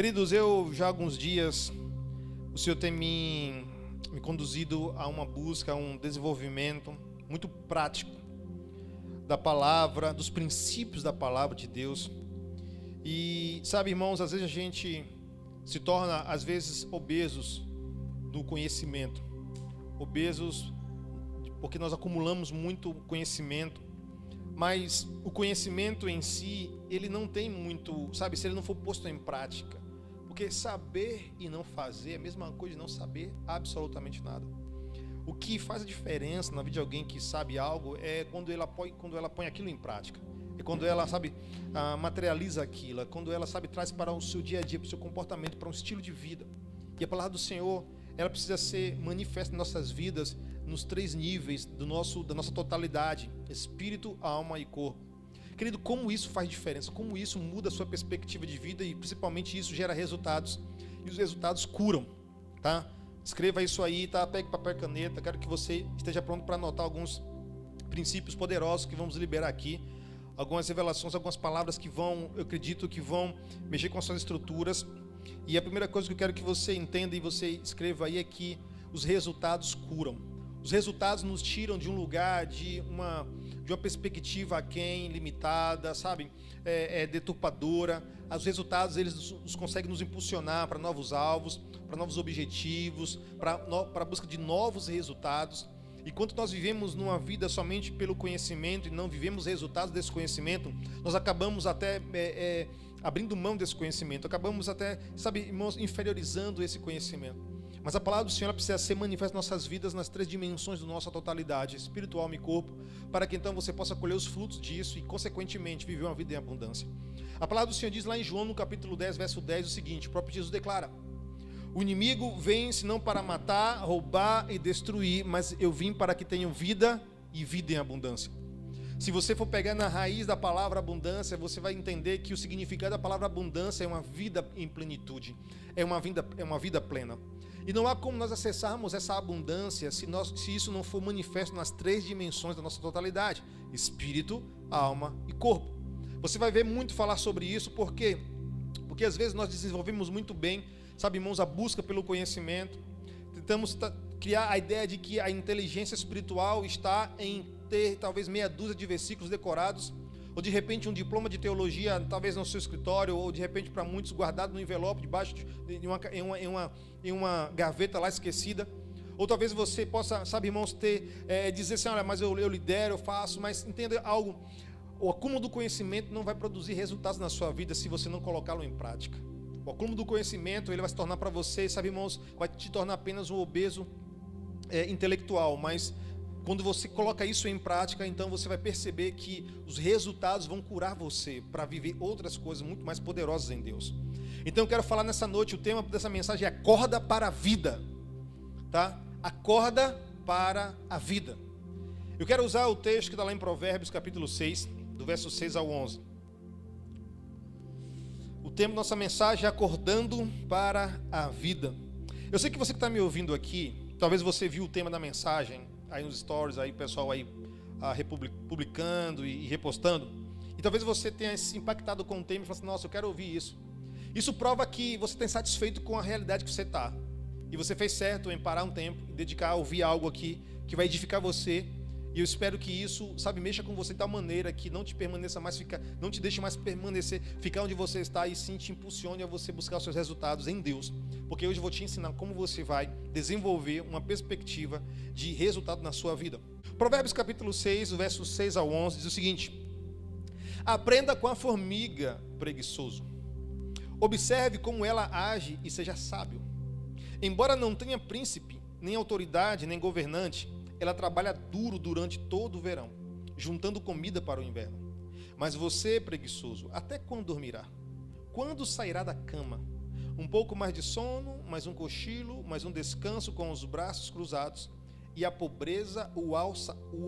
Queridos, eu já há alguns dias, o Senhor tem me conduzido a uma busca, a um desenvolvimento muito prático da palavra, dos princípios da palavra de Deus. E sabe, irmãos, às vezes a gente se torna, às vezes, obesos do conhecimento. Obesos porque nós acumulamos muito conhecimento, mas o conhecimento em si, ele não tem muito, sabe, se ele não for posto em prática. Porque saber e não fazer é a mesma coisa de não saber absolutamente nada. O que faz a diferença na vida de alguém que sabe algo é quando ela põe aquilo em prática. É quando ela, sabe, materializa aquilo. É quando ela, sabe, traz para o seu dia a dia, para o seu comportamento, para um estilo de vida. E a palavra do Senhor, ela precisa ser manifesta em nossas vidas nos 3 níveis da nossa totalidade: espírito, alma e corpo. Querido, como isso faz diferença, como isso muda a sua perspectiva de vida e principalmente isso gera resultados. E os resultados curam, tá? Escreva isso aí, tá? Pegue papel e caneta. Quero que você esteja pronto para anotar alguns princípios poderosos que vamos liberar aqui. Algumas revelações, algumas palavras que vão, eu acredito, que vão mexer com as suas estruturas. E a primeira coisa que eu quero que você entenda e você escreva aí é que os resultados curam. Os resultados nos tiram de um lugar, de uma perspectiva aquém, limitada, sabe? Deturpadora. Os resultados, eles nos conseguem nos impulsionar para novos alvos, para novos objetivos, para a busca de novos resultados. E quando nós vivemos numa vida somente pelo conhecimento e não vivemos resultados desse conhecimento, nós acabamos até abrindo mão desse conhecimento, acabamos até, sabe, irmãos, inferiorizando esse conhecimento. Mas a palavra do Senhor precisa ser manifesta em nossas vidas nas 3 dimensões da nossa totalidade, espírito, alma e corpo, para que então você possa colher os frutos disso e, consequentemente, viver uma vida em abundância. A palavra do Senhor diz lá em João, no capítulo 10, verso 10, o seguinte: o próprio Jesus declara: o inimigo vem senão para matar, roubar e destruir, mas eu vim para que tenham vida e vida em abundância. Se você for pegar na raiz da palavra abundância, você vai entender que o significado da palavra abundância é uma vida em plenitude, é uma vida plena. E não há como nós acessarmos essa abundância se isso não for manifesto nas 3 dimensões da nossa totalidade: espírito, alma e corpo. Você vai ver muito falar sobre isso, porque às vezes nós desenvolvemos muito bem, sabe, irmãos, a busca pelo conhecimento. Tentamos criar a ideia de que a inteligência espiritual está em ter talvez meia dúzia de versículos decorados, ou de repente um diploma de teologia, talvez no seu escritório, ou de repente para muitos guardado no envelope, debaixo em uma gaveta lá esquecida. Ou talvez você possa, sabe, irmãos, dizer assim: olha, mas eu lidero, eu faço, mas entenda algo: o acúmulo do conhecimento não vai produzir resultados na sua vida se você não colocá-lo em prática. O acúmulo do conhecimento, ele vai se tornar para você, sabe, irmãos, vai te tornar apenas um obeso intelectual, mas quando você coloca isso em prática, então você vai perceber que os resultados vão curar você para viver outras coisas muito mais poderosas em Deus. Então eu quero falar nessa noite, o tema dessa mensagem é acorda para a vida, tá? Acorda para a vida. Eu quero usar o texto que está lá em Provérbios, capítulo 6, do verso 6 ao 11. O tema da nossa mensagem é acordando para a vida. Eu sei que você que está me ouvindo aqui, talvez você viu o tema da mensagem aí nos stories, aí o pessoal aí publicando e repostando, e talvez você tenha se impactado com o tema e falado assim: nossa, eu quero ouvir isso. Isso prova que você está insatisfeito com a realidade que você está, e você fez certo em parar um tempo e dedicar a ouvir algo aqui que vai edificar você. E eu espero que isso, sabe, mexa com você de tal maneira que não te deixe mais permanecer, ficar onde você está, e sim te impulsione a você buscar os seus resultados em Deus. Porque hoje eu vou te ensinar como você vai desenvolver uma perspectiva de resultado na sua vida. Provérbios capítulo 6, versos 6 ao 11, diz o seguinte: aprenda com a formiga, preguiçoso. Observe como ela age e seja sábio. Embora não tenha príncipe, nem autoridade, nem governante, ela trabalha duro durante todo o verão, juntando comida para o inverno. Mas você, preguiçoso, até quando dormirá? Quando sairá da cama? Um pouco mais de sono, mais um cochilo, mais um descanso com os braços cruzados, e a pobreza o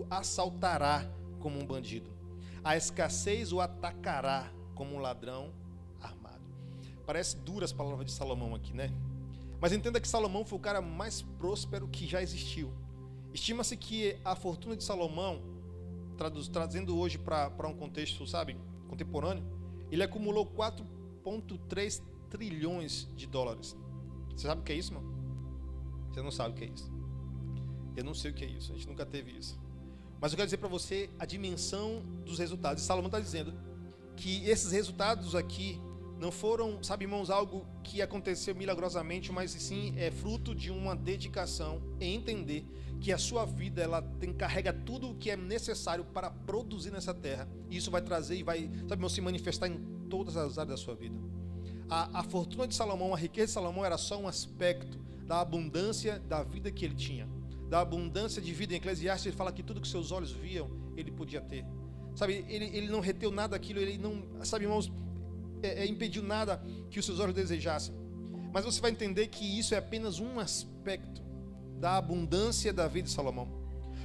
assaltará como um bandido. A escassez o atacará como um ladrão armado. Parece duras as palavras de Salomão aqui, né? Mas entenda que Salomão foi o cara mais próspero que já existiu. Estima-se que a fortuna de Salomão, trazendo hoje para um contexto, sabe, contemporâneo, ele acumulou 4,3 trilhões de dólares. Você sabe o que é isso, irmão? Você não sabe o que é isso. Eu não sei o que é isso, a gente nunca teve isso. Mas eu quero dizer para você a dimensão dos resultados. E Salomão está dizendo que esses resultados aqui não foram, sabe, irmãos, algo que aconteceu milagrosamente, mas sim é fruto de uma dedicação em entender que a sua vida carrega tudo o que é necessário para produzir nessa terra. E isso vai trazer e vai, sabe, irmão, se manifestar em todas as áreas da sua vida. A fortuna de Salomão, a riqueza de Salomão era só um aspecto da abundância da vida que ele tinha. Da abundância de vida. Em Eclesiastes ele fala que tudo que seus olhos viam, ele podia ter. Sabe, ele não reteu nada daquilo, ele não, sabe, irmãos, impediu nada que os seus olhos desejassem. Mas você vai entender que isso é apenas um aspecto da abundância da vida de Salomão.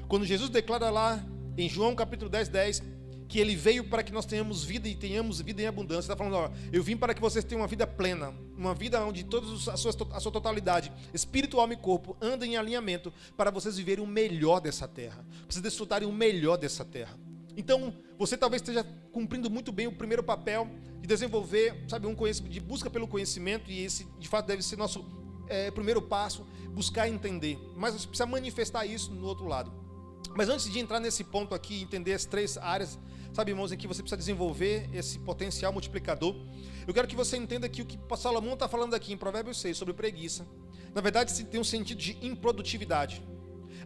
Quando Jesus declara lá em João capítulo 10, que ele veio para que nós tenhamos vida e tenhamos vida em abundância. Ele está falando, ó, eu vim para que vocês tenham uma vida plena, uma vida onde a sua totalidade, espírito, alma e corpo, andem em alinhamento para vocês viverem o melhor dessa terra, para vocês desfrutarem o melhor dessa terra. Então, você talvez esteja cumprindo muito bem o primeiro papel de desenvolver, sabe, um conhecimento, de busca pelo conhecimento, e esse, de fato, deve ser nosso primeiro passo, buscar entender. Mas você precisa manifestar isso no outro lado. Mas antes de entrar nesse ponto aqui, entender as 3 áreas, sabe, irmãos, em que você precisa desenvolver esse potencial multiplicador, eu quero que você entenda que o que Salomão está falando aqui em Provérbios 6 sobre preguiça, na verdade tem um sentido de improdutividade.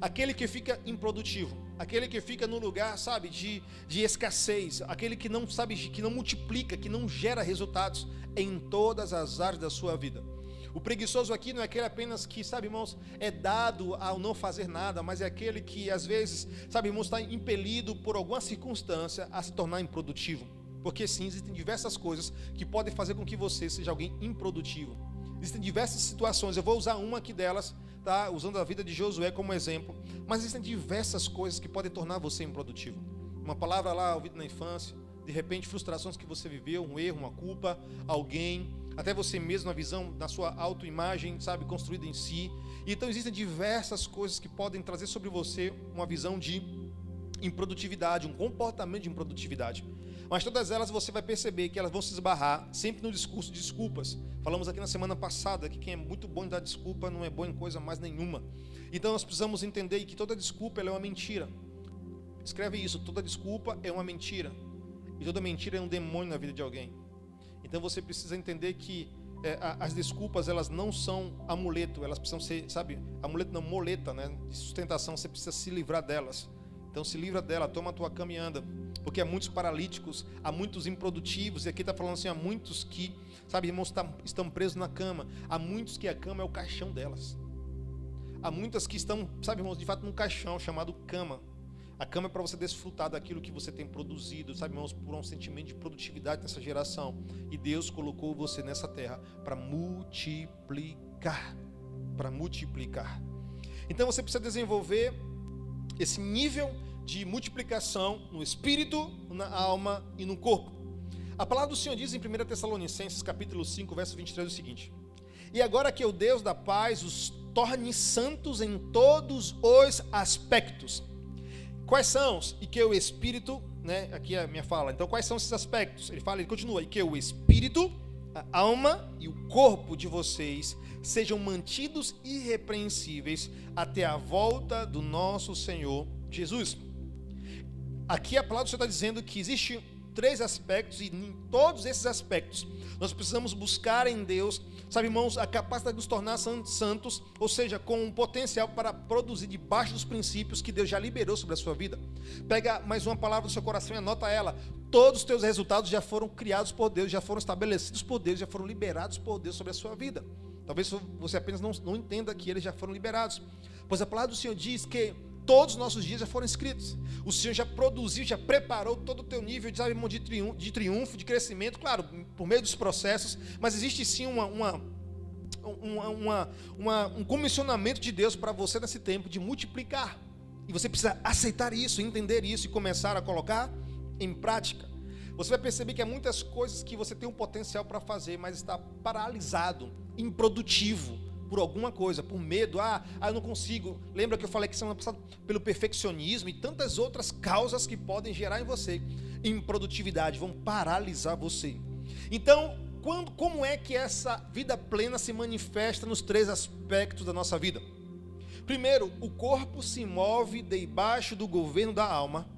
Aquele que fica improdutivo, aquele que fica no lugar, sabe, de escassez, aquele que não, sabe, que não multiplica, que não gera resultados em todas as áreas da sua vida. O preguiçoso aqui não é aquele apenas que, sabe, irmãos, é dado ao não fazer nada, mas é aquele que, às vezes, sabe, irmãos, está impelido por alguma circunstância a se tornar improdutivo. Porque sim, existem diversas coisas que podem fazer com que você seja alguém improdutivo. Existem diversas situações, eu vou usar uma aqui delas, tá? Usando a vida de Josué como exemplo, mas existem diversas coisas que podem tornar você improdutivo. Uma palavra lá ouvida na infância, de repente frustrações que você viveu, um erro, uma culpa, alguém, até você mesmo, na visão, na sua autoimagem, sabe, construída em si. Então existem diversas coisas que podem trazer sobre você uma visão de improdutividade, um comportamento de improdutividade. Mas todas elas você vai perceber que elas vão se esbarrar sempre no discurso de desculpas. Falamos aqui na semana passada que quem é muito bom em dar desculpa não é bom em coisa mais nenhuma. Então nós precisamos entender que toda desculpa ela é uma mentira. Escreve isso, toda desculpa é uma mentira. E toda mentira é um demônio na vida de alguém. Então você precisa entender que as desculpas elas não são amuleto, elas precisam ser, sabe, amuleto não, moleta, né, de sustentação, você precisa se livrar delas. Então se livra dela, toma a tua cama e anda. Porque há muitos paralíticos, há muitos improdutivos, e aqui está falando assim, há muitos que, sabe, irmãos, estão presos na cama. Há muitos que a cama é o caixão delas. Há muitas que estão, sabe, irmãos, de fato num caixão chamado cama. A cama é para você desfrutar daquilo que você tem produzido, sabe, irmãos, por um sentimento de produtividade nessa geração. E Deus colocou você nessa terra para multiplicar. Para multiplicar. Então você precisa desenvolver esse nível de multiplicação no espírito, na alma e no corpo. A palavra do Senhor diz em 1 Tessalonicenses capítulo 5, verso 23 o seguinte: e agora que o Deus da paz os torne santos em todos os aspectos. Quais são? E que o espírito, né, aqui é a minha fala, então quais são esses aspectos? Ele continua, e que o espírito, a alma e o corpo de vocês sejam mantidos irrepreensíveis até a volta do nosso Senhor Jesus. Aqui a palavra do Senhor está dizendo que existe 3 aspectos, e em todos esses aspectos nós precisamos buscar em Deus, sabe, irmãos, a capacidade de nos tornar santos, ou seja, com um potencial para produzir debaixo dos princípios que Deus já liberou sobre a sua vida. Pega mais uma palavra do seu coração e anota ela: todos os teus resultados já foram criados por Deus, já foram estabelecidos por Deus, já foram liberados por Deus sobre a sua vida. Talvez você apenas não entenda que eles já foram liberados, pois a palavra do Senhor diz que todos os nossos dias já foram escritos. O Senhor já produziu, já preparou todo o teu nível de triunfo, de crescimento, claro, por meio dos processos, mas existe sim um comissionamento de Deus para você nesse tempo de multiplicar. E você precisa aceitar isso, entender isso e começar a colocar em prática. Você vai perceber que há muitas coisas que você tem um potencial para fazer, mas está paralisado, improdutivo, por alguma coisa, por medo, eu não consigo. Lembra que eu falei que semana passada pelo perfeccionismo e tantas outras causas que podem gerar em você improdutividade, vão paralisar você. Então, como é que essa vida plena se manifesta nos 3 aspectos da nossa vida? Primeiro, o corpo se move debaixo do governo da alma,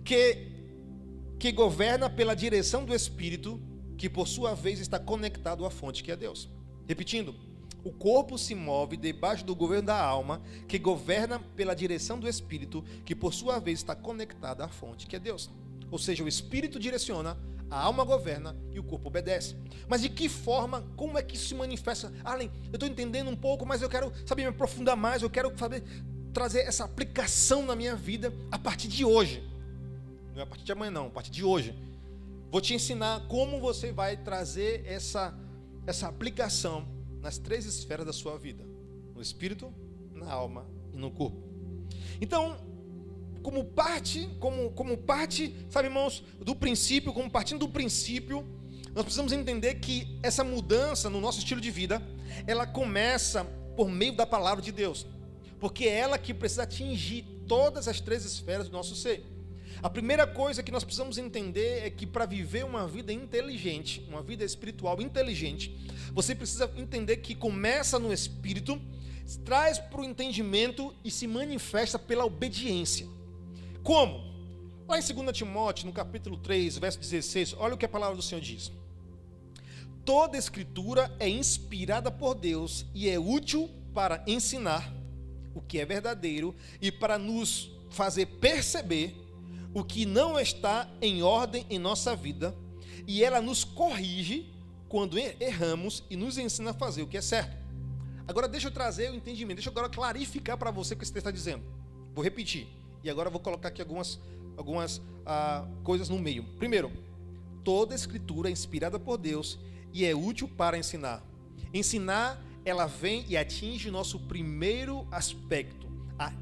que governa pela direção do Espírito, que por sua vez está conectado à fonte que é Deus. Repetindo, o corpo se move debaixo do governo da alma, que governa pela direção do Espírito, que por sua vez está conectado à fonte que é Deus. Ou seja, o Espírito direciona, a alma governa e o corpo obedece. Mas de que forma, como é que isso se manifesta? Arlen, eu estou entendendo um pouco, mas eu quero saber, me aprofundar mais, eu quero saber, trazer essa aplicação na minha vida a partir de hoje. Não é a partir de amanhã não, a partir de hoje. Vou te ensinar como você vai trazer essa aplicação nas 3 esferas da sua vida: no espírito, na alma e no corpo. Então, como parte, sabe, irmãos, do princípio, como partindo do princípio, nós precisamos entender que essa mudança no nosso estilo de vida, ela começa por meio da palavra de Deus, porque é ela que precisa atingir todas as 3 esferas do nosso ser. A primeira coisa que nós precisamos entender é que para viver uma vida inteligente, uma vida espiritual inteligente, você precisa entender que começa no espírito, traz para o entendimento e se manifesta pela obediência. Como? Lá em 2 Timóteo, no capítulo 3, verso 16, olha o que a palavra do Senhor diz. Toda escritura é inspirada por Deus e é útil para ensinar o que é verdadeiro e para nos fazer perceber o que não está em ordem em nossa vida, e ela nos corrige quando erramos e nos ensina a fazer o que é certo. Agora deixa eu trazer o entendimento, deixa eu agora clarificar para você o que esse texto está dizendo. Vou repetir, e agora eu vou colocar aqui algumas coisas no meio. Primeiro, toda escritura é inspirada por Deus e é útil para ensinar. Ensinar, ela vem e atinge o nosso primeiro aspecto,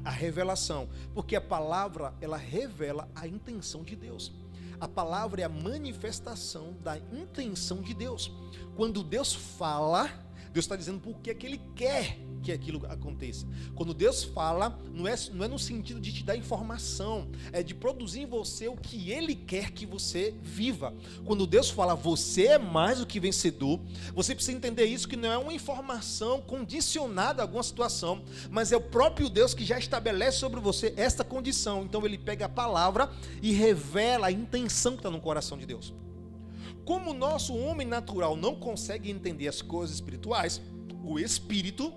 a revelação, porque a palavra, ela revela a intenção de Deus. A palavra é a manifestação da intenção de Deus. Quando Deus fala, Deus está dizendo por que é que Ele quer que aquilo aconteça. Quando Deus fala, não é no sentido de te dar informação, é de produzir em você o que Ele quer que você viva. Quando Deus fala, você é mais do que vencedor, você precisa entender isso, que não é uma informação condicionada a alguma situação, mas é o próprio Deus que já estabelece sobre você esta condição. Então Ele pega a palavra e revela a intenção que está no coração de Deus. Como o nosso homem natural não consegue entender as coisas espirituais, o Espírito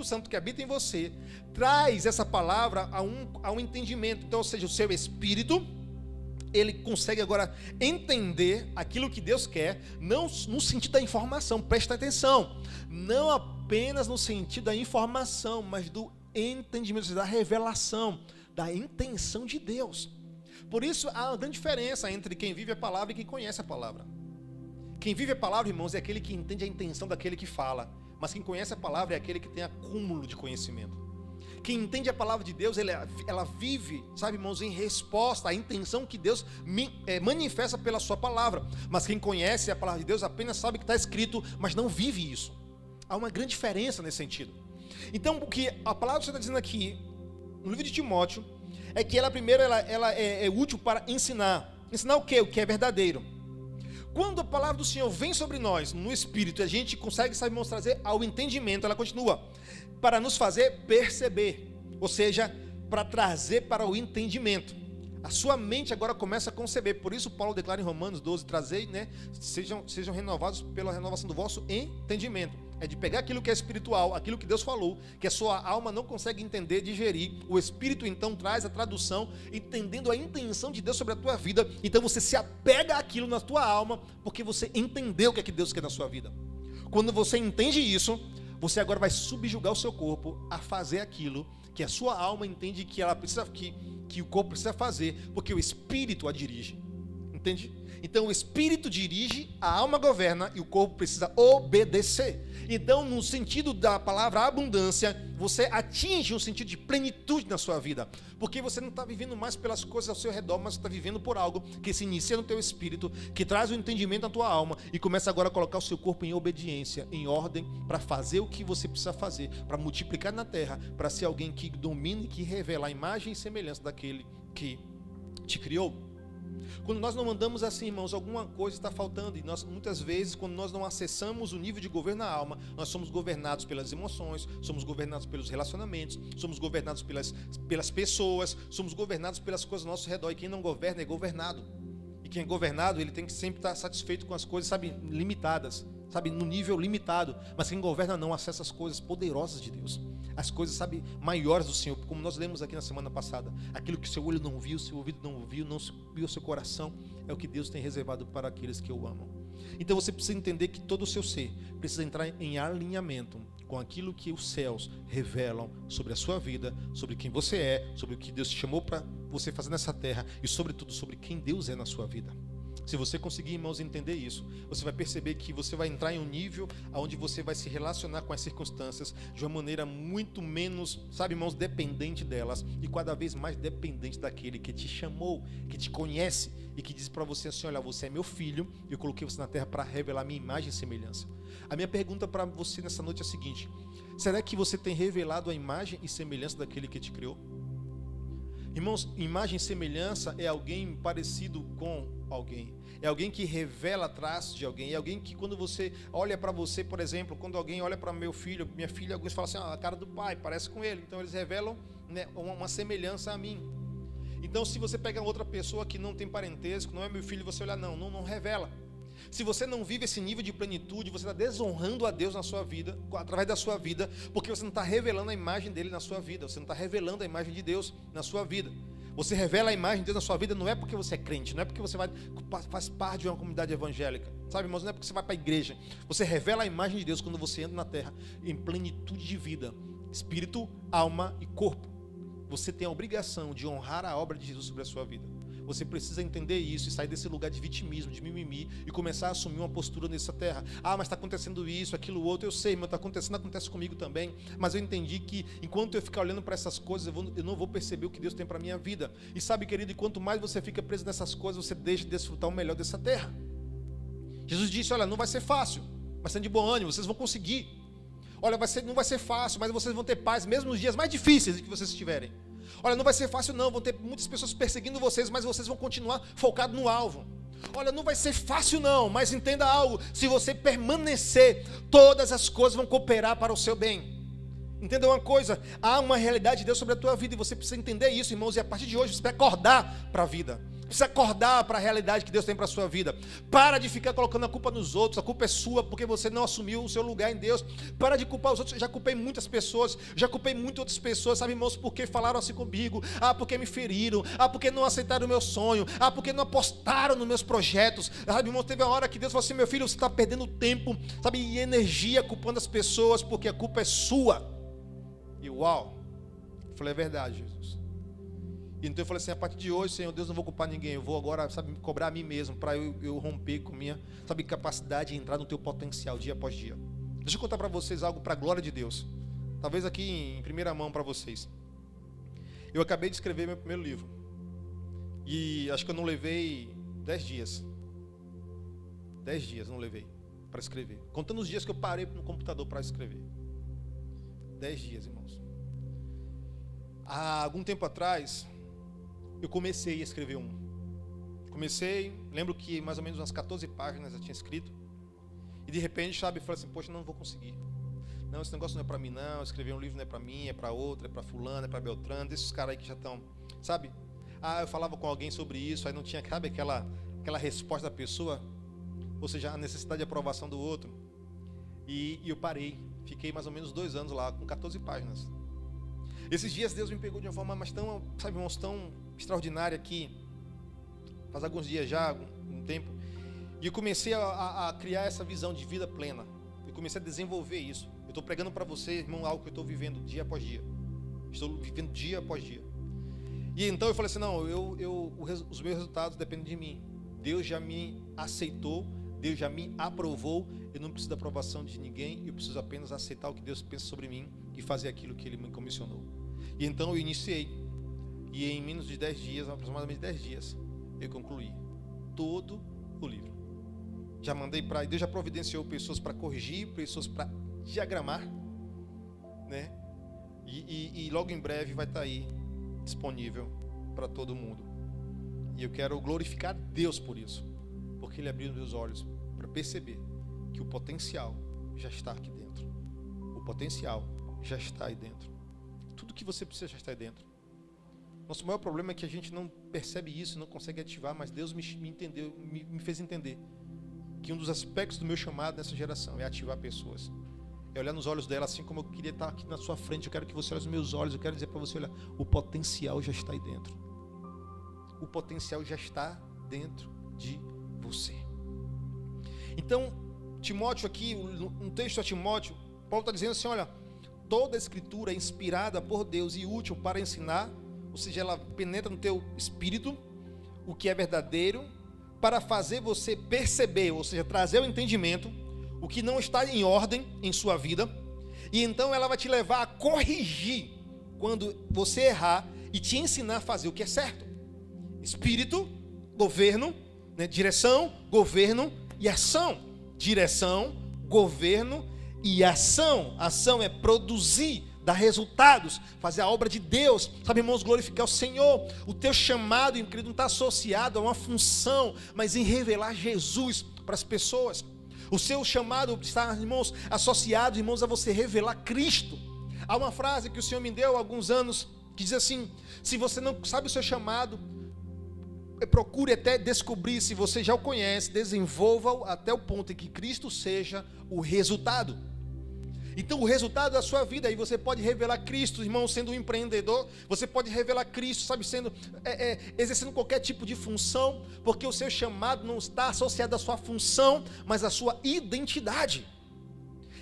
Santo que habita em você traz essa palavra a um entendimento. Então, ou seja, o seu espírito, ele consegue agora entender aquilo que Deus quer, não no sentido da informação, presta atenção, não apenas no sentido da informação, mas do entendimento, da revelação, da intenção de Deus. Por isso há uma grande diferença entre quem vive a palavra e quem conhece a palavra. Quem vive a palavra, irmãos, é aquele que entende a intenção daquele que fala. Mas quem conhece a palavra é aquele que tem acúmulo de conhecimento. Quem entende a palavra de Deus, ela vive, sabe, irmãos, em resposta à intenção que Deus manifesta pela sua palavra. Mas quem conhece a palavra de Deus apenas sabe que está escrito, mas não vive isso. Há uma grande diferença nesse sentido. Então, o que a palavra que você está dizendo aqui, no livro de Timóteo, é que ela primeiro é útil para ensinar. Ensinar o quê? O que é verdadeiro. Quando a palavra do Senhor vem sobre nós, no Espírito, a gente consegue, sabe, irmãos, trazer ao entendimento, ela continua, para nos fazer perceber, ou seja, para trazer para o entendimento. A sua mente agora começa a conceber, por isso Paulo declara em Romanos 12, trazei, sejam renovados pela renovação do vosso entendimento. É de pegar aquilo que é espiritual, aquilo que Deus falou, que a sua alma não consegue entender, digerir. O Espírito então traz a tradução, entendendo a intenção de Deus sobre a tua vida. Então você se apega àquilo na tua alma, porque você entendeu o que é que Deus quer na sua vida. Quando você entende isso, você agora vai subjugar o seu corpo a fazer aquilo que a sua alma entende que ela precisa, que o corpo precisa fazer, porque o Espírito a dirige. Entende? Então o Espírito dirige, a alma governa e o corpo precisa obedecer. Então, no sentido da palavra abundância, você atinge um sentido de plenitude na sua vida, porque você não está vivendo mais pelas coisas ao seu redor, mas está vivendo por algo que se inicia no teu espírito, que traz o entendimento na tua alma e começa agora a colocar o seu corpo em obediência, em ordem, para fazer o que você precisa fazer, para multiplicar na terra, para ser alguém que domine e que revela a imagem e semelhança daquele que te criou. Quando nós não andamos assim, irmãos, alguma coisa está faltando. E nós, muitas vezes, quando nós não acessamos o nível de governo na alma, nós somos governados pelas emoções, somos governados pelos relacionamentos, somos governados pelas pessoas, somos governados pelas coisas ao nosso redor. E quem não governa é governado. E quem é governado, ele tem que sempre estar satisfeito com as coisas, sabe, limitadas, sabe, no nível limitado. Mas quem governa não acessa as coisas poderosas de Deus, as coisas, sabe, maiores do Senhor, como nós lemos aqui na semana passada. Aquilo que seu olho não viu, seu ouvido não ouviu, não subiu ao seu coração, é o que Deus tem reservado para aqueles que o amam. Então você precisa entender que todo o seu ser precisa entrar em alinhamento com aquilo que os céus revelam sobre a sua vida, sobre quem você é, sobre o que Deus te chamou para você fazer nessa terra e, sobretudo, sobre quem Deus é na sua vida. Se você conseguir, irmãos, entender isso, você vai perceber que você vai entrar em um nível onde você vai se relacionar com as circunstâncias de uma maneira muito menos, sabe, irmãos, dependente delas e cada vez mais dependente daquele que te chamou, que te conhece e que diz para você assim: olha, você é meu filho, eu coloquei você na terra para revelar minha imagem e semelhança. A minha pergunta para você nessa noite é a seguinte: será que você tem revelado a imagem e semelhança daquele que te criou? Irmãos, imagem e semelhança é alguém parecido com alguém. É alguém que revela traços de alguém. É alguém que, quando você olha para você, por exemplo, quando alguém olha para meu filho, minha filha, alguns falam assim: a cara do pai parece com ele. Então eles revelam, né, uma semelhança a mim. Então, se você pega outra pessoa que não tem parentesco, não é meu filho, você olha, não revela. Se você não vive esse nível de plenitude, você está desonrando a Deus na sua vida, através da sua vida, porque você não está revelando a imagem dele na sua vida, você não está revelando a imagem de Deus na sua vida. Você revela a imagem de Deus na sua vida não é porque você é crente, não é porque você faz parte de uma comunidade evangélica, sabe, irmãos? Não é porque você vai para a igreja. Você revela a imagem de Deus quando você entra na terra em plenitude de vida, espírito, alma e corpo. Você tem a obrigação de honrar a obra de Jesus sobre a sua vida. Você precisa entender isso e sair desse lugar de vitimismo, de mimimi e começar a assumir uma postura nessa terra. Ah, mas está acontecendo isso, aquilo, outro. Eu sei, mas está acontecendo, acontece comigo também. Mas eu entendi que enquanto eu ficar olhando para essas coisas, eu não vou perceber o que Deus tem para a minha vida. E sabe, querido, e quanto mais você fica preso nessas coisas, você deixa de desfrutar o melhor dessa terra. Jesus disse: olha, não vai ser fácil, mas sendo de bom ânimo, vocês vão conseguir. Olha, não vai ser fácil, mas vocês vão ter paz mesmo nos dias mais difíceis que vocês estiverem. Olha, não vai ser fácil não, vão ter muitas pessoas perseguindo vocês, mas vocês vão continuar focados no alvo. Olha, não vai ser fácil não, mas entenda algo: se você permanecer, todas as coisas vão cooperar para o seu bem. Entenda uma coisa: há uma realidade de Deus sobre a tua vida e você precisa entender isso, irmãos, e a partir de hoje você precisa acordar para a vida. Precisa acordar para a realidade que Deus tem para a sua vida. Para de ficar colocando a culpa nos outros. A culpa é sua porque você não assumiu o seu lugar em Deus. Para de culpar os outros. Eu já culpei muitas pessoas, já culpei muitas outras pessoas, sabe, irmãos, porque falaram assim comigo. Ah, porque me feriram. Ah, porque não aceitaram o meu sonho. Ah, porque não apostaram nos meus projetos. Sabe, irmãos, teve uma hora que Deus falou assim: meu filho, você está perdendo tempo, sabe, e energia culpando as pessoas porque a culpa é sua. E uau, eu falei: é verdade, Jesus. Então eu falei assim: a partir de hoje, Senhor Deus, não vou culpar ninguém. Eu vou agora, sabe, cobrar a mim mesmo, para eu romper com minha, sabe, capacidade de entrar no teu potencial dia após dia. Deixa eu contar para vocês algo para a glória de Deus. Talvez aqui em primeira mão para vocês. Eu acabei de escrever meu primeiro livro. E acho que eu não levei 10 dias. 10 dias não levei para escrever. Contando os dias que eu parei no computador para escrever. 10 dias, irmãos. Há algum tempo atrás, eu comecei a escrever lembro que mais ou menos umas 14 páginas eu tinha escrito. E de repente, sabe, eu falei assim: poxa, não vou conseguir. Não, esse negócio não é para mim não. Escrever um livro não é para mim, é para outro, é para fulano, é para Beltrano. Desses caras aí que já estão, sabe? Ah, eu falava com alguém sobre isso, aí não tinha, sabe, aquela resposta da pessoa. Ou seja, a necessidade de aprovação do outro. E eu parei. Fiquei mais ou menos 2 anos lá, com 14 páginas. Esses dias Deus me pegou de uma forma mas tão, sabe, irmãos, tão extraordinária que faz alguns dias já, um tempo, e eu comecei a criar essa visão de vida plena. Eu comecei a desenvolver isso. Eu estou pregando para você, irmão, algo que eu estou vivendo dia após dia. Estou vivendo dia após dia. E então eu falei assim: não, os meus resultados dependem de mim. Deus já me aceitou, Deus já me aprovou. Eu não preciso da aprovação de ninguém. Eu preciso apenas aceitar o que Deus pensa sobre mim e fazer aquilo que Ele me comissionou. E então eu iniciei. E em menos de 10 dias, aproximadamente 10 dias, eu concluí todo o livro. Já mandei para... Deus já providenciou pessoas para corrigir, pessoas para diagramar, né? E logo em breve vai estar aí disponível para todo mundo. E eu quero glorificar Deus por isso, porque Ele abriu meus olhos para perceber que o potencial já está aqui dentro. O potencial já está aí dentro. Tudo que você precisa já está aí dentro. Nosso maior problema é que a gente não percebe isso, não consegue ativar, mas Deus me fez entender que um dos aspectos do meu chamado nessa geração é ativar pessoas. É olhar nos olhos dela assim como eu queria estar aqui na sua frente. Eu quero que você olhe nos meus olhos. Eu quero dizer para você, olha, o potencial já está aí dentro. O potencial já está dentro de você. Então, Timóteo aqui, um texto a Timóteo, Paulo está dizendo assim, olha, toda a escritura é inspirada por Deus e útil para ensinar, ou seja, ela penetra no teu espírito o que é verdadeiro, para fazer você perceber, ou seja, trazer o entendimento, o que não está em ordem em sua vida, e então ela vai te levar a corrigir quando você errar e te ensinar a fazer o que é certo. Espírito, governo, né? Direção, governo e ação. Direção, governo e ação. Ação é produzir, dar resultados, fazer a obra de Deus, sabe, irmãos, glorificar o Senhor. O teu chamado, querido, não está associado a uma função, mas em revelar Jesus para as pessoas. O seu chamado está, irmãos, associado, irmãos, a você revelar Cristo. Há uma frase que o Senhor me deu há alguns anos, que diz assim, se você não sabe o seu chamado, procure até descobrir. Se você já o conhece, desenvolva-o até o ponto em que Cristo seja o resultado. Então o resultado da sua vida, aí você pode revelar Cristo, irmão, sendo um empreendedor, você pode revelar Cristo, sabe, sendo, exercendo qualquer tipo de função, porque o seu chamado não está associado à sua função, mas à sua identidade.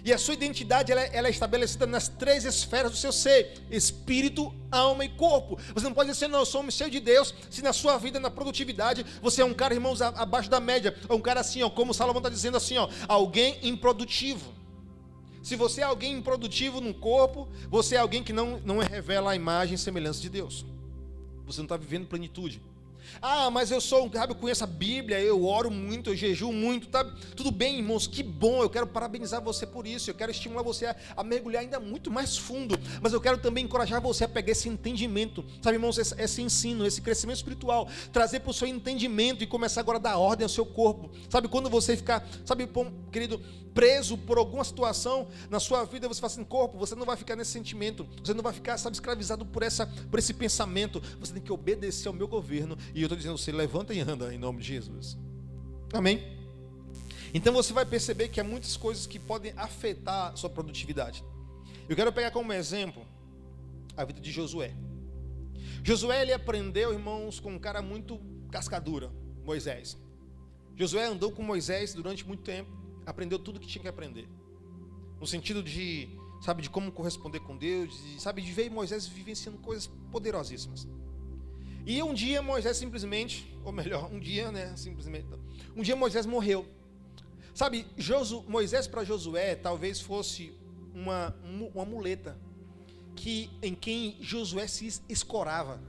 E a sua identidade, ela é estabelecida nas 3 esferas do seu ser: espírito, alma e corpo. Você não pode dizer, não, eu sou um cheio de Deus, se na sua vida, na produtividade, você é um cara, irmãos, abaixo da média, ou um cara assim, ó, como Salomão está dizendo assim, ó, alguém improdutivo. Se você é alguém improdutivo no corpo, você é alguém que não revela a imagem e semelhança de Deus. Você não está vivendo plenitude. Ah, mas eu sou um cara, eu conheço a Bíblia, eu oro muito, eu jejuo muito, tá? Tudo bem, irmãos, que bom, eu quero parabenizar você por isso, eu quero estimular você a mergulhar ainda muito mais fundo, mas eu quero também encorajar você a pegar esse entendimento, sabe, irmãos, esse ensino, esse crescimento espiritual, trazer para o seu entendimento e começar agora a dar ordem ao seu corpo. Sabe, quando você ficar, sabe, querido, preso por alguma situação na sua vida, você fala assim, corpo, você não vai ficar nesse sentimento, você não vai ficar, sabe, escravizado por esse pensamento, você tem que obedecer ao meu governo. E eu estou dizendo, você levanta e anda em nome de Jesus. Amém? Então você vai perceber que há muitas coisas que podem afetar a sua produtividade. Eu quero pegar como exemplo a vida de Josué. Josué, ele aprendeu, irmãos, com um cara muito cascadura, Moisés. Josué andou com Moisés durante muito tempo, aprendeu tudo que tinha que aprender. No sentido de, sabe, de como corresponder com Deus, sabe, de ver Moisés vivenciando coisas poderosíssimas. E um dia Moisés simplesmente, ou melhor, um dia Moisés morreu. Sabe, Moisés para Josué talvez fosse uma muleta em quem Josué se escorava.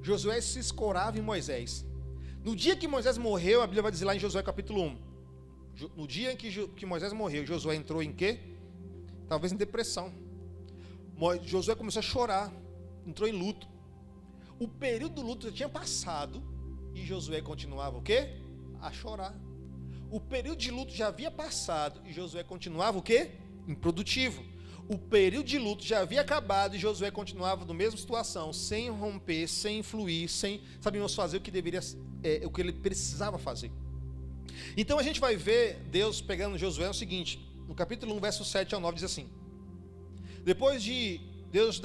Josué se escorava em Moisés. No dia que Moisés morreu, a Bíblia vai dizer lá em Josué capítulo 1. No dia em que Moisés morreu, Josué entrou em quê? Talvez em depressão. Josué começou a chorar, entrou em luto. O período do luto já tinha passado e Josué continuava o quê? A chorar. O período de luto já havia passado e Josué continuava o quê? Improdutivo. O período de luto já havia acabado e Josué continuava na mesma situação, sem romper, sem fluir, sem, sabemos, fazer o que deveria, o que ele precisava fazer. Então a gente vai ver Deus pegando Josué o seguinte, no capítulo 1, verso 7 ao 9, diz assim: depois de Deus,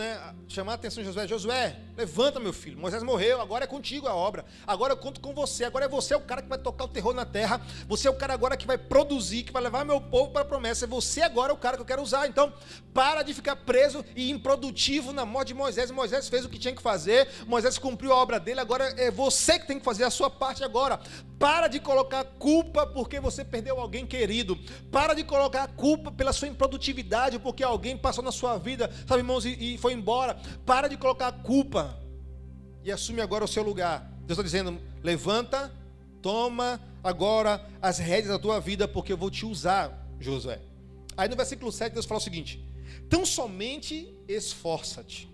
chamar a atenção de Josué, levanta, meu filho, Moisés morreu, agora é contigo a obra, agora eu conto com você, agora é você o cara que vai tocar o terror na terra, você é o cara agora que vai produzir, que vai levar meu povo para a promessa, é você agora o cara que eu quero usar. Então para de ficar preso e improdutivo na morte de Moisés. Moisés fez o que tinha que fazer, Moisés cumpriu a obra dele, agora é você que tem que fazer a sua parte agora. Para de colocar culpa porque você perdeu alguém querido, para de colocar culpa pela sua improdutividade, porque alguém passou na sua vida, sabe, irmãos, e foi embora. Para de colocar culpa e assume agora o seu lugar. Deus está dizendo, levanta, toma agora as rédeas da tua vida, porque eu vou te usar, Josué. Aí no versículo 7 Deus fala o seguinte: tão somente esforça-te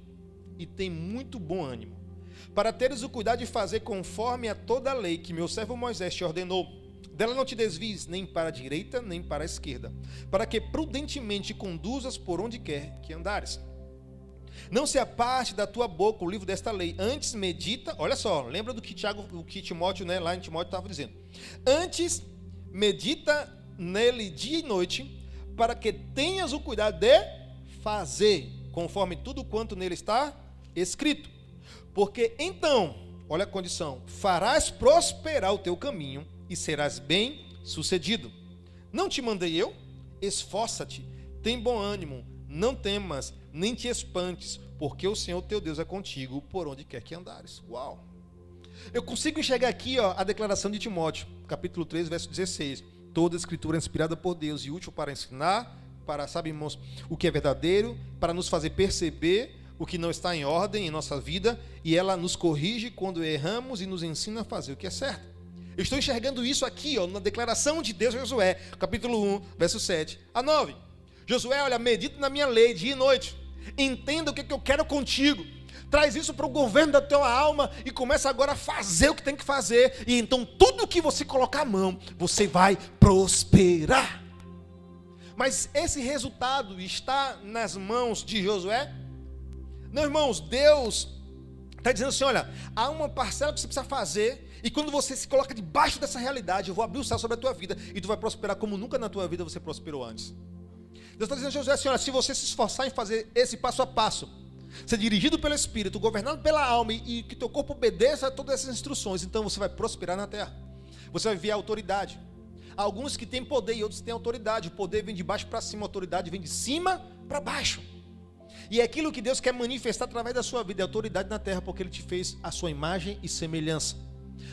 e tem muito bom ânimo, para teres o cuidado de fazer conforme a toda a lei que meu servo Moisés te ordenou. Dela não te desvies nem para a direita, nem para a esquerda, para que prudentemente conduzas por onde quer que andares. Não se aparte da tua boca o livro desta lei, antes medita, olha só, lembra do que Timóteo, lá em Timóteo estava dizendo. Antes medita nele dia e noite, para que tenhas o cuidado de fazer, conforme tudo quanto nele está escrito. Porque então, olha a condição, farás prosperar o teu caminho e serás bem sucedido. Não te mandei eu? Esforça-te, tem bom ânimo, não temas, nem te espantes, porque o Senhor teu Deus é contigo por onde quer que andares. Uau! Eu consigo enxergar aqui a declaração de Timóteo, capítulo 3, verso 16. Toda a escritura é inspirada por Deus e útil para ensinar, para, sabe, irmãos, o que é verdadeiro, para nos fazer perceber o que não está em ordem em nossa vida, e ela nos corrige quando erramos e nos ensina a fazer o que é certo. Eu estou enxergando isso aqui, na declaração de Deus a Josué, capítulo 1, verso 7 a 9. Josué, olha, medita na minha lei dia e noite. Entenda o que eu quero contigo. Traz isso para o governo da tua alma e começa agora a fazer o que tem que fazer. E então tudo que você colocar a mão, você vai prosperar. Mas esse resultado está nas mãos de Josué? Não, irmãos, Deus está dizendo assim, olha, há uma parcela que você precisa fazer, e quando você se coloca debaixo dessa realidade, eu vou abrir o céu sobre a tua vida, e tu vai prosperar como nunca na tua vida você prosperou antes. Deus está dizendo a Josué assim, olha, se você se esforçar em fazer esse passo a passo, ser dirigido pelo Espírito, governado pela alma, e que teu corpo obedeça a todas essas instruções, então você vai prosperar na terra. Você vai viver a autoridade. Há alguns que têm poder e outros têm autoridade. O poder vem de baixo para cima, a autoridade vem de cima para baixo. E é aquilo que Deus quer manifestar através da sua vida, é autoridade na terra, porque Ele te fez a sua imagem e semelhança.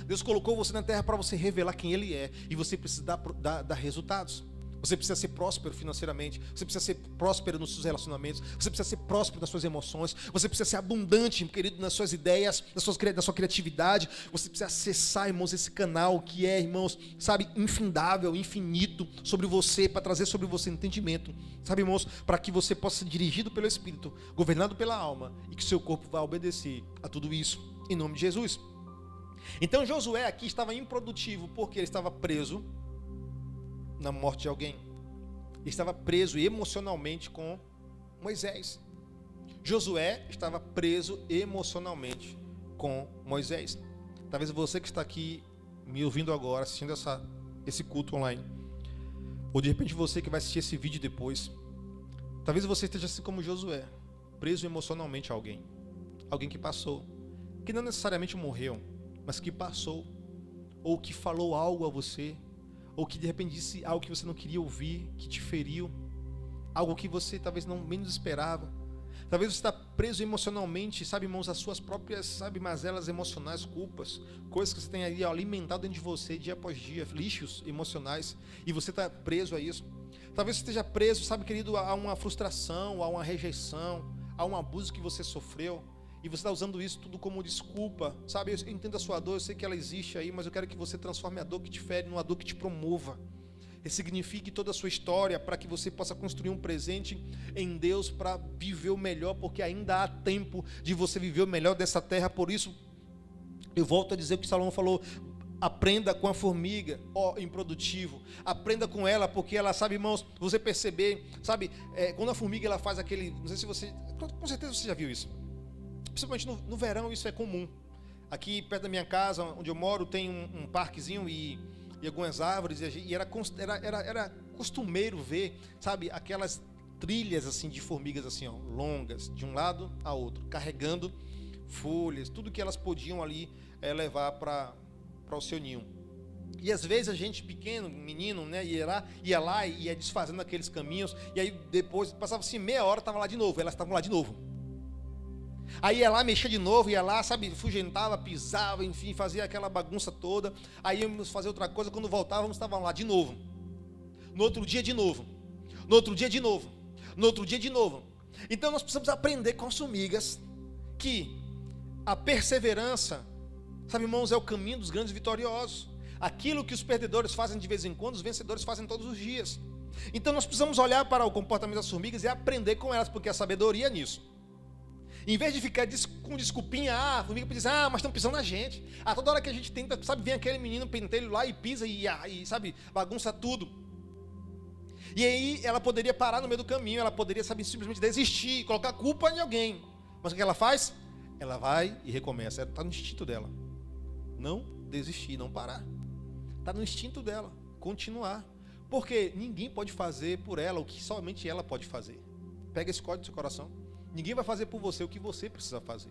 Deus colocou você na terra para você revelar quem Ele é, e você precisa dar resultados. Você precisa ser próspero financeiramente, você precisa ser próspero nos seus relacionamentos, você precisa ser próspero nas suas emoções, você precisa ser abundante, querido, nas suas ideias, na sua criatividade. Você precisa acessar, irmãos, esse canal que é, irmãos, sabe, infindável, infinito sobre você, para trazer sobre você entendimento, sabe, irmãos, para que você possa ser dirigido pelo Espírito, governado pela alma, e que seu corpo vá obedecer a tudo isso, em nome de Jesus. Então Josué aqui estava improdutivo, porque ele estava preso na morte de alguém. Ele estava preso emocionalmente com Moisés. Josué estava preso emocionalmente com Moisés. Talvez você que está aqui me ouvindo agora, assistindo esse culto online, ou de repente você que vai assistir esse vídeo depois, talvez você esteja assim como Josué, preso emocionalmente a alguém. Alguém que passou, que não necessariamente morreu, mas que passou, ou que falou algo a você, ou que de repente disse algo que você não queria ouvir, que te feriu, algo que você talvez não menos esperava. Talvez você está preso emocionalmente, sabe, irmãos, as suas próprias, sabe, mazelas emocionais, culpas, coisas que você tem aí alimentado dentro de você dia após dia, lixos emocionais, e você está preso a isso. Talvez você esteja preso, sabe, querido, a uma frustração, a uma rejeição, a um abuso que você sofreu, e você está usando isso tudo como desculpa, sabe? Eu entendo a sua dor, eu sei que ela existe aí, mas eu quero que você transforme a dor que te fere numa dor que te promova. Ressignifique toda a sua história para que você possa construir um presente em Deus para viver o melhor, porque ainda há tempo de você viver o melhor dessa terra. Por isso, eu volto a dizer o que Salomão falou: aprenda com a formiga, ó improdutivo, aprenda com ela, porque ela sabe, irmãos, você perceber, sabe, quando a formiga ela faz aquele, não sei se você, com certeza você já viu isso. Principalmente no verão isso é comum. Aqui perto da minha casa, onde eu moro, tem um parquezinho e algumas árvores, e era costumeiro ver, sabe, aquelas trilhas assim de formigas assim, ó, longas, de um lado a outro, carregando folhas, tudo que elas podiam ali levar para o seu ninho. E às vezes a gente pequeno, menino, né, ia lá e ia desfazendo aqueles caminhos, e aí depois passava assim meia hora, estava lá de novo, elas estavam lá de novo. Aí ia lá, mexia de novo, ia lá, sabe, fugentava, pisava, enfim, fazia aquela bagunça toda. Aí íamos fazer outra coisa, quando voltávamos, estavam lá de novo. No outro dia de novo. No outro dia de novo. No outro dia de novo. Então nós precisamos aprender com as formigas que a perseverança, sabe, irmãos, é o caminho dos grandes vitoriosos. Aquilo que os perdedores fazem de vez em quando, os vencedores fazem todos os dias. Então nós precisamos olhar para o comportamento das formigas e aprender com elas, porque a sabedoria é nisso. Em vez de ficar com desculpinha, fica dizendo, mas estão pisando na gente. Toda hora que a gente tenta, sabe, vem aquele menino pentelho lá e pisa e sabe, bagunça tudo. E aí ela poderia parar no meio do caminho, ela poderia, sabe, simplesmente desistir, colocar a culpa em alguém. Mas o que ela faz? Ela vai e recomeça. Está no instinto dela. Não desistir, não parar. Está no instinto dela, continuar. Porque ninguém pode fazer por ela o que somente ela pode fazer. Pega esse código do seu coração. Ninguém vai fazer por você o que você precisa fazer.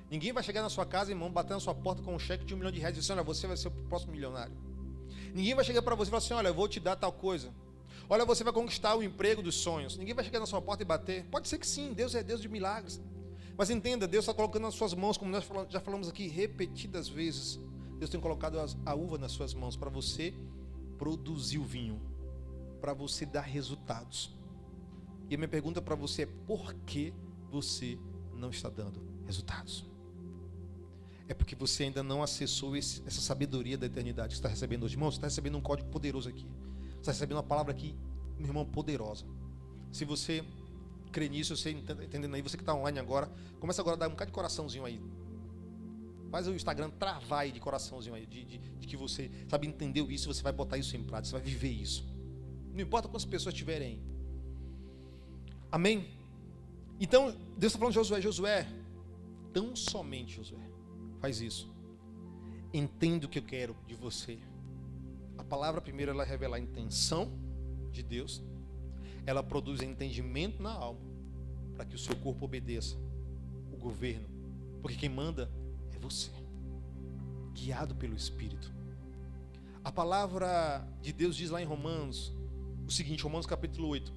Ninguém vai chegar na sua casa, irmão, bater na sua porta com um cheque de R$1 milhão e dizer assim, olha, você vai ser o próximo milionário. Ninguém vai chegar para você e falar assim, olha, eu vou te dar tal coisa. Olha, você vai conquistar o emprego dos sonhos. Ninguém vai chegar na sua porta e bater. Pode ser que sim, Deus é Deus de milagres. Mas entenda, Deus está colocando nas suas mãos, como nós já falamos aqui repetidas vezes, Deus tem colocado a uva nas suas mãos para você produzir o vinho, para você dar resultados. E a minha pergunta para você é, por que você não está dando resultados? É porque você ainda não acessou essa sabedoria da eternidade que você está recebendo hoje. Irmão, você está recebendo um código poderoso aqui. Você está recebendo uma palavra aqui, meu irmão, poderosa. Se você crê nisso, você entendendo aí, você que está online agora, começa agora a dar um bocado de coraçãozinho aí. Faz o Instagram travar aí de coraçãozinho aí, de que você, sabe, entendeu isso, você vai botar isso em prática, você vai viver isso. Não importa quantas pessoas tiverem aí. Amém? Então, Deus está falando de Josué, tão somente Josué, faz isso. Entenda o que eu quero de você. A palavra primeiro, ela revela a intenção de Deus. Ela produz entendimento na alma, para que o seu corpo obedeça o governo. Porque quem manda é você, guiado pelo Espírito. A palavra de Deus diz lá em Romanos, o seguinte, Romanos capítulo 8.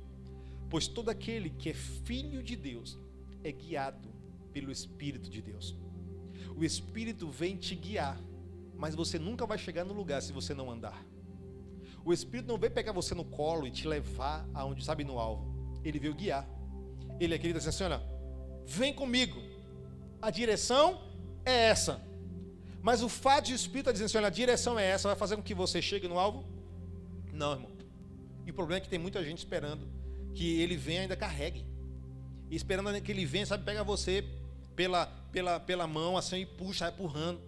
Pois todo aquele que é filho de Deus é guiado pelo Espírito de Deus. O Espírito vem te guiar, mas você nunca vai chegar no lugar se você não andar. O Espírito não veio pegar você no colo e te levar aonde, sabe, no alvo. Ele veio guiar. Ele é aquele que diz assim, olha, vem comigo. A direção é essa. Mas o fato de o Espírito estar dizendo assim, olha, a direção é essa, vai fazer com que você chegue no alvo? Não, irmão. E o problema é que tem muita gente esperando que ele venha e ainda carregue. E esperando que ele venha, sabe, pega você pela mão assim e puxa,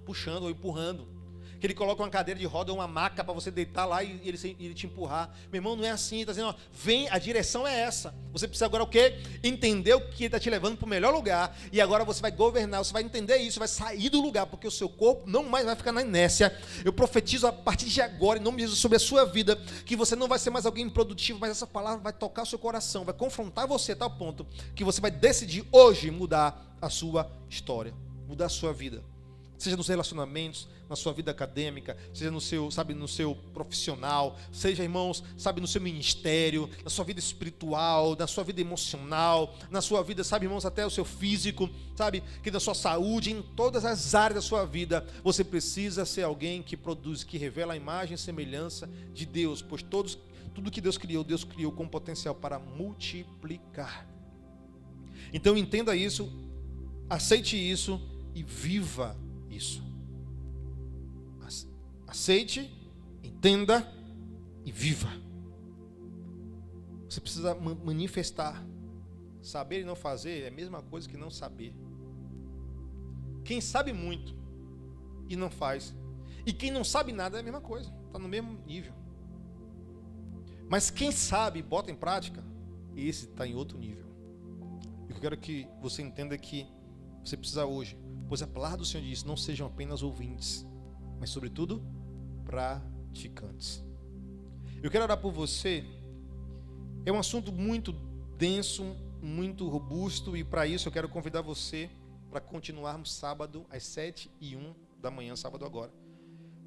puxando ou empurrando. Que ele coloca uma cadeira de roda ou uma maca para você deitar lá e ele te empurrar. Meu irmão, não é assim, está dizendo, ó, vem, a direção é essa. Você precisa agora o quê? Entender o que ele está te levando para o melhor lugar. E agora você vai governar, você vai entender isso, vai sair do lugar, porque o seu corpo não mais vai ficar na inércia. Eu profetizo a partir de agora, em nome de Jesus, sobre a sua vida, que você não vai ser mais alguém improdutivo, mas essa palavra vai tocar o seu coração, vai confrontar você a tal ponto que você vai decidir hoje mudar a sua história, mudar a sua vida. Seja nos relacionamentos, na sua vida acadêmica, seja no seu, sabe, no seu profissional, seja, irmãos, sabe, no seu ministério, na sua vida espiritual, na sua vida emocional, na sua vida, sabe, irmãos, até o seu físico, sabe, que da sua saúde, em todas as áreas da sua vida, você precisa ser alguém que produz, que revela a imagem e semelhança de Deus, pois tudo que Deus criou com potencial para multiplicar. Então entenda isso, aceite isso e viva isso. Aceite, entenda e viva. Você precisa manifestar. Saber e não fazer é a mesma coisa que não saber. Quem sabe muito e não faz, e quem não sabe nada é a mesma coisa, está no mesmo nível. Mas quem sabe e bota em prática, esse está em outro nível. Eu quero que você entenda que você precisa hoje, pois a palavra do Senhor diz, não sejam apenas ouvintes, mas sobretudo praticantes. Eu quero orar por você. É um assunto muito denso, muito robusto, e para isso eu quero convidar você para continuarmos sábado às 7h01 da manhã, sábado agora,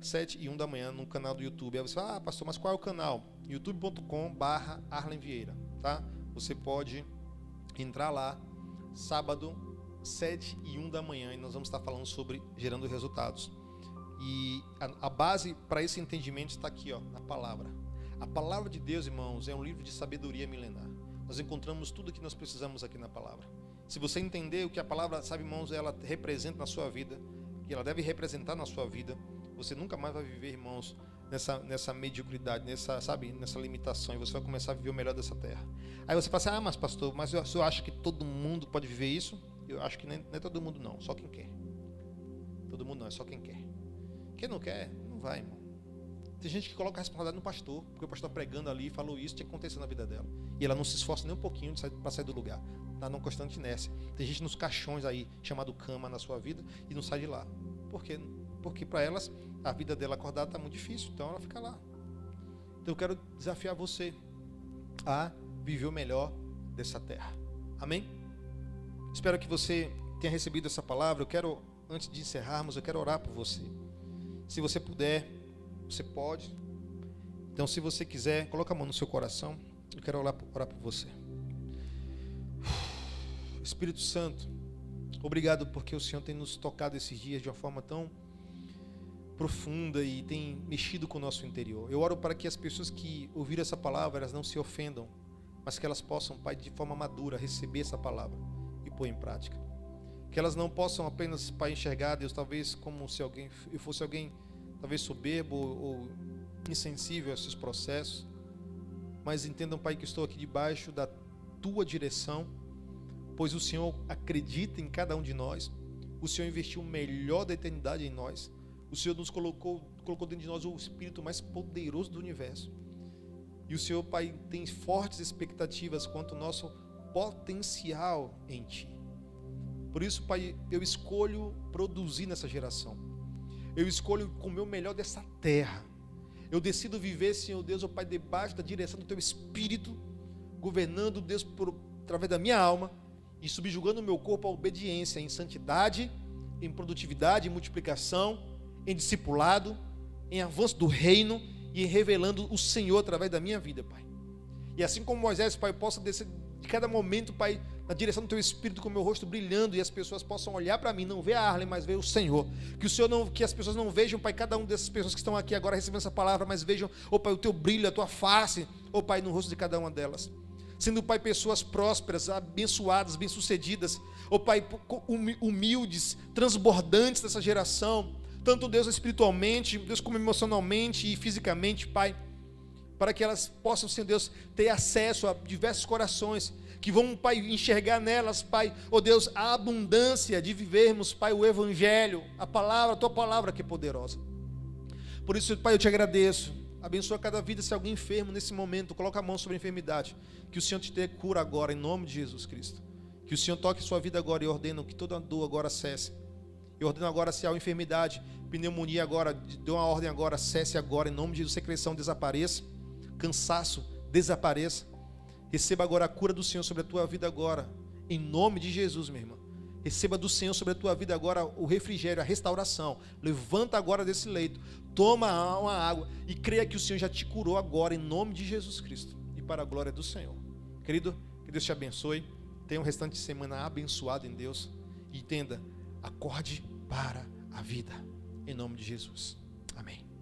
7h01 da manhã no canal do YouTube. Aí você fala, pastor, mas qual é o canal? youtube.com/Arlen Vieira, tá? Você pode entrar lá, sábado 7h01 da manhã, e nós vamos estar falando sobre gerando resultados. E a base para esse entendimento está aqui, ó, na palavra. A palavra de Deus, irmãos, é um livro de sabedoria milenar. Nós encontramos tudo que nós precisamos aqui na palavra. Se você entender o que a palavra, sabe, irmãos, ela representa na sua vida, que ela deve representar na sua vida, você nunca mais vai viver, irmãos, nessa mediocridade, nessa limitação, e você vai começar a viver o melhor dessa terra. Aí você fala assim, mas pastor, mas eu acho que todo mundo pode viver isso? Eu acho que nem todo mundo não, só quem quer. Todo mundo não, é só quem quer. Quem não quer, não vai, irmão. Tem gente que coloca a responsabilidade no pastor, porque o pastor pregando ali falou isso, tinha que acontecer na vida dela. E ela não se esforça nem um pouquinho para sair do lugar. Está numa constante inércia. Tem gente nos caixões aí, chamado cama na sua vida, e não sai de lá. Por quê? Porque para elas, a vida dela acordada está muito difícil, então ela fica lá. Então eu quero desafiar você a viver o melhor dessa terra. Amém? Espero que você tenha recebido essa palavra. Eu quero, antes de encerrarmos, eu quero orar por você. Se você puder, você pode. Então, se você quiser, coloca a mão no seu coração. Eu quero orar por você. Espírito Santo, obrigado porque o Senhor tem nos tocado esses dias de uma forma tão profunda e tem mexido com o nosso interior. Eu oro para que as pessoas que ouviram essa palavra, elas não se ofendam, mas que elas possam, Pai, de forma madura, receber essa palavra e pôr em prática. Que elas não possam apenas, Pai, enxergar Deus, talvez como se eu fosse alguém, talvez soberbo ou insensível a esses processos, mas entendam, Pai, que estou aqui debaixo da Tua direção, pois o Senhor acredita em cada um de nós, o Senhor investiu o melhor da eternidade em nós, o Senhor nos colocou dentro de nós o Espírito mais poderoso do universo, e o Senhor, Pai, tem fortes expectativas quanto ao nosso potencial em Ti. Por isso, Pai, eu escolho produzir nessa geração, eu escolho comer o melhor dessa terra, eu decido viver, Senhor Deus, ó Pai, debaixo da direção do Teu Espírito, governando, Deus, através da minha alma, e subjugando o meu corpo à obediência em santidade, em produtividade, em multiplicação, em discipulado, em avanço do reino e em revelando o Senhor através da minha vida, Pai. E assim como Moisés, Pai, possa descer de cada momento, Pai, na direção do Teu Espírito, com o meu rosto brilhando, e as pessoas possam olhar para mim, não ver a Arlen, mas ver o Senhor. Que as pessoas não vejam, Pai, cada uma dessas pessoas que estão aqui agora recebendo essa palavra, mas vejam, ó Pai, o Teu brilho, a Tua face, ó Pai, no rosto de cada uma delas. Sendo, Pai, pessoas prósperas, abençoadas, bem-sucedidas, ó Pai, humildes, transbordantes dessa geração, tanto, Deus, espiritualmente, Deus, como emocionalmente e fisicamente, Pai, para que elas possam, Senhor Deus, ter acesso a diversos corações, que vão, Pai, enxergar nelas, Pai, ó Deus, a abundância de vivermos, Pai, o Evangelho, a palavra, a Tua palavra que é poderosa. Por isso, Pai, eu Te agradeço. Abençoa cada vida. Se alguém enfermo nesse momento, coloca a mão sobre a enfermidade. Que o Senhor te dê cura agora, em nome de Jesus Cristo. Que o Senhor toque sua vida agora e ordene que toda dor agora cesse. Eu ordeno agora, se há enfermidade, pneumonia agora, dê uma ordem agora, cesse agora, em nome de Jesus. Secreção desapareça, cansaço desapareça. Receba agora a cura do Senhor sobre a tua vida agora, em nome de Jesus, minha irmã. Receba do Senhor sobre a tua vida agora o refrigério, a restauração. Levanta agora desse leito, toma uma água e creia que o Senhor já te curou agora, em nome de Jesus Cristo. E para a glória do Senhor. Querido, que Deus te abençoe. Tenha um restante de semana abençoado em Deus. E entenda, acorde para a vida, em nome de Jesus. Amém.